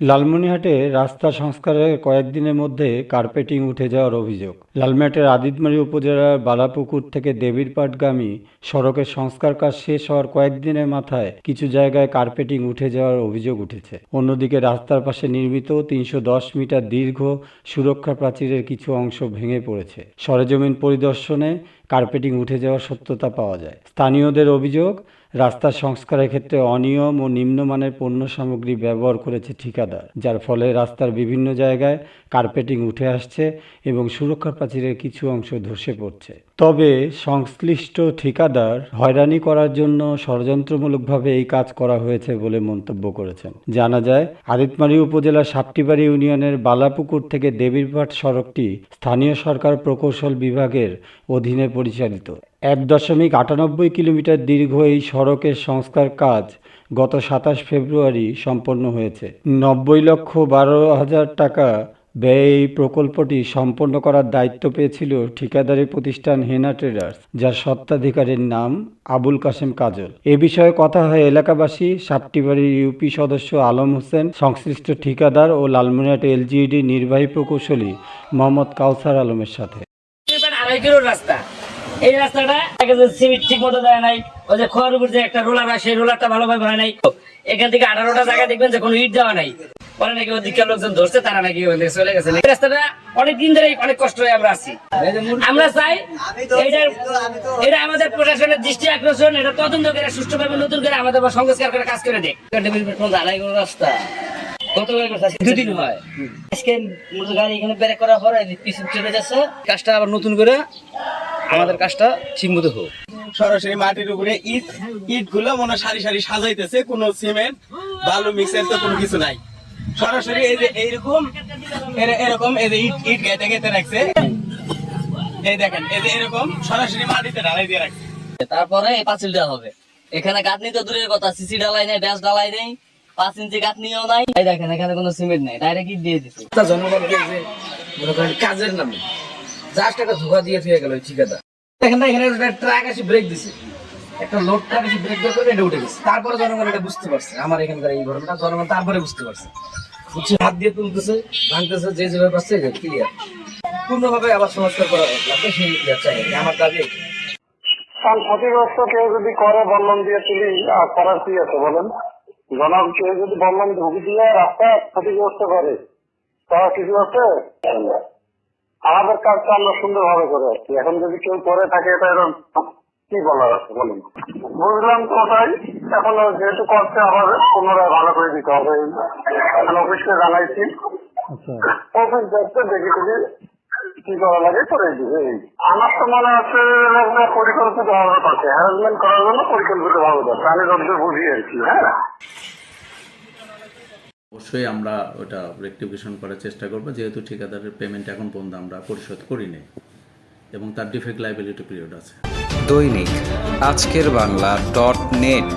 লালমনিরহাটে রাস্তা সংস্কারের কয়েকদিনের মধ্যে কার্পেটিং উঠে যাওয়ার অভিযোগ। লালমনিরহাটের আদিতমারী উপজেলার বালাপুকুর থেকে দেবীরপাটগামী সড়কের সংস্কার কাজ শেষ হওয়ার কয়েকদিনের মাথায় কিছু জায়গায় কার্পেটিং উঠে যাওয়ার অভিযোগ উঠেছে। অন্যদিকে রাস্তার পাশে নির্মিত ৩১০ মিটার দীর্ঘ সুরক্ষা প্রাচীরের কিছু অংশ ভেঙে পড়েছে। সরেজমিন পরিদর্শনে কার্পেটিং উঠে যাওয়ার সত্যতা পাওয়া যায়। স্থানীয়দের অভিযোগ, রাস্তার সংস্কারের ক্ষেত্রে অনিয়ম ও নিম্নমানের পণ্য সামগ্রী ব্যবহার করেছে ঠিকাদার, যার ফলে রাস্তার বিভিন্ন জায়গায় কার্পেটিং উঠে আসছে এবং সুরক্ষা প্রাচীরের কিছু অংশ ধসে পড়ছে। তবে সংশ্লিষ্ট ঠিকাদার হয়রানি করার জন্য ষড়যন্ত্রমূলকভাবে এই কাজ করা হয়েছে বলে মন্তব্য করেছেন। জানা যায়, আদিতমারী উপজেলার সাপটিবাড়ি ইউনিয়নের বালাপুকুর থেকে দেবীরপাট সড়কটি স্থানীয় সরকার প্রকৌশল বিভাগের অধীনে পরিচালিত। ১.৯৮ কিলোমিটার দীর্ঘ এই সড়কের সংস্কার কাজ গত ২৭ ফেব্রুয়ারি সম্পন্ন হয়েছে। ৯০,১২,০০০ টাকা ব্যয়ে এই প্রকল্পটি সম্পন্ন করার দায়িত্ব পেয়েছিল ঠিকাদারি প্রতিষ্ঠান হেনা ট্রেডার্স, যার স্বত্বাধিকারীর নাম আবুল কাশেম কাজল। এ বিষয়ে কথা হয় এলাকাবাসী, সাপটিবাড়ির ইউপি সদস্য আলম হোসেন, সংশ্লিষ্ট ঠিকাদার ও লালমনিরহাট এলজিইডি নির্বাহী প্রকৌশলী মোহাম্মদ কাউসার আলমের সাথে। রাস্তা, এই রাস্তাটা সিমেন্ট ঠিক মতো দেয় নাই। ওই যে খোয়ার উপর যে একটা রোলার হয়, সেই রোলারটা ভালোভাবে হয় নাই। এখান থেকে 18টা জায়গা দেখবেন যে কোনো ইট দেওয়া নাই। পরে নাকি ওদিকের লোকজন ধরছে, তারা নাকি চলে গেছে। এই রাস্তাটা অনেকদিন ধরে অনেক কষ্ট হয়ে আমরা আছি। আমরা চাই এটা আমাদের প্রশাসনের দৃষ্টি আকর্ষণ, এটা তদন্ত করে সুষ্ঠুভাবে নতুন করে আমাদের সংস্কার করে কাজ করে দেয়। রাস্তা দুদিন হয়, আজকে গাড়ি এখানে ব্রেক করার পরে পিছনে চলে যাচ্ছে। কাজটা আবার নতুন করে আমাদের কাজটা ঠিক মতো হোক। সরাসরি মাটির উপরে ইট গুলো মনে সারি সারি সাজাইতেছে, কোনো সিমেন্ট বালু মিক্সের তো কোনো কিছু নাই। সরাসরি এই যে এইরকম এরকম এই যে ইট গেঁথে গেঁথে রাখছে। এই দেখেন, এই যে এরকম সরাসরি মাটিতে ঢালাই দিয়ে রাখছে। তারপরে এই পাঁচিল দেওয়া হবে। এখানে গাঁথনি তো দূরের কথা, সিসি ঢালাই নেই, ব্যাস ঢালাই নেই, 5 ইঞ্চি গাঁথনিও নাই। এই দেখেন, এখানে কোনো সিমেন্ট নেই, ডাইরেক্ট ইট দিয়ে দিচ্ছে। জনগণকে যে মনে করেন কাজের নামে জাস্ট একটা ধোকা দিয়ে ফিরে গেল ঠিকাদার। দেখেন না, এখানে ট্রাক এসে ব্রেক দিছে, একটা লোড ট্রাক এসে ব্রেক দিয়ে এটা উঠে গেছে। তারপরে জনগণ এটা বুঝতে পারছে, আমার এখানকার এই ঘটনাটা জনগণ তারপরে বুঝতে পারছে। হাত দিয়ে তুলতেছে, ভাঙতেছে, যে যেভাবে পাচ্ছে ক্লিয়ার পূর্ণভাবে আবার সংস্কার করা লাগবে, সেই চাই আমার দাবি। ক্ষতিগ্রস্ত কেউ যদি করে বললাম দিয়ে তুলি, আর করার কি আছে বলেন? জনক কেউ যদি বললাম ঢুকি দিয়ে রাস্তা ক্ষতিগ্রস্ত করে, তারা কিছু আছে? আমাদের কাজটা আমরা সুন্দরভাবে করে আসছি। এখন যদি কেউ করে থাকে, এটা এরকম কি বলার আছে বলুন? বুঝলাম তো ওটাই। এখন যেহেতু করতে আবার পুনরায় ভালো করে দিতে হবে। এখন অফিসকে জানাইছি, অফিস দেখতে দেখি তুমি কি করা লাগে করে দিবে। আমার তো মনে হচ্ছে পরিকল্পিত ভাবে করছে, হ্যারাসমেন্ট করার জন্য পরিকল্পিত ভাবে করছে। আমি যতদূর বুঝি আর কি। হ্যাঁ, অবশ্যই আমরা ওটা রেকটিফিকেশন করার চেষ্টা করব, যেহেতু ঠিকাদারের পেমেন্ট এখন পর্যন্ত আমরা পরিশোধ করিনি এবং তার ডিফেক্ট লাইবিলিটি পিরিয়ড আছে। দৈনিক আজকের বাংলা .net